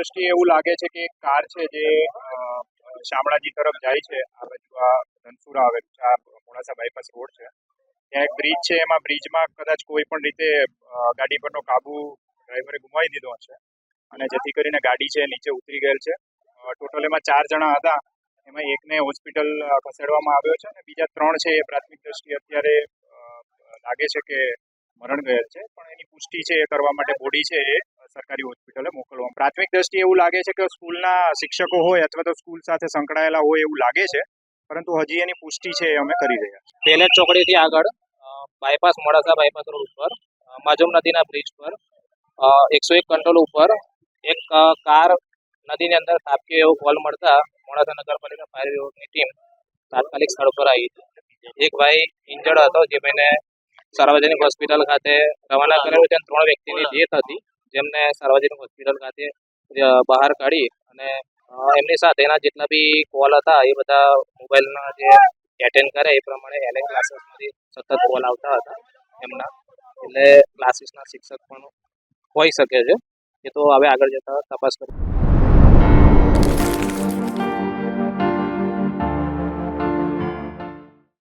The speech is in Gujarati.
દ્રષ્ટિએ એવું લાગે છે કે એક કાર છે જે શામળાજી તરફ જાય છે. આ બાજુ આ ધનસુરા આવેલું છે, આ મોડાસા બાયપાસ રોડ છે. ત્યાં એક બ્રિજ છે, એમાં બ્રિજમાં કદાચ કોઈ પણ રીતે ગાડી પરનો કાબુ ડ્રાઈવરે ગુમાવી દીધો છે અને જેથી કરીને ગાડી છે નીચે ઉતરી ગયેલ છે. ટોટલ એમાં 4 જણા હતા, એમાં એકને હોસ્પિટલ ખસેડવામાં આવ્યો છે અને બીજા 3 છે એ પ્રાથમિક દ્રષ્ટિએ અત્યારે લાગે છે કે મરણ ગયેલ છે, પણ એની પુષ્ટિ છે એ કરવા માટે બોડી છે એ સરકારી હોસ્પિટલે મોકલવામાં. પ્રાથમિક દ્રષ્ટિએ એવું લાગે છે કે સ્કૂલના શિક્ષકો હોય અથવા તો સ્કૂલ સાથે સંકળાયેલા હોય એવું લાગે છે, પરંતુ હજી એની પુષ્ટિ છે એ અમે કરી રહ્યા છીએ. પેલેજ ચોકડીથી આગળ બાયપાસ મોડાસા બાયપાસ રોડ ઉપર માજુમ નદીના બ્રિજ પર 101 કંટ્રોલ ઉપર એક કાર નદીની અંદર તાપકી એવો કોલ મળતા મોડાસા નગરપાલિકા ફાયર વિભાગની ટીમ તાત્કાલિક સ્થળ પર આવી હતી. એક ભાઈ ઇન્જર્ડ હતો, જે ભાઈને સાર્વજનિક હોસ્પિટલ ખાતે રવાના કરેલો છે. 3 વ્યક્તિની ડેથ હતી, જેમને સાર્વજનિક હોસ્પિટલ ખાતે બહાર કાઢી અને એમની સાથેના જેટલા બી કોલ હતા એ બધા મોબાઈલના જે એટેન્ડ કરે એ પ્રમાણે એલએન ક્લાસીસમાંથી સતત કોલ આવતા હતા એમના, એટલે ક્લાસીસના શિક્ષક પણ હોઈ શકે છે. એ તો હવે આગળ જતા તપાસ કરી.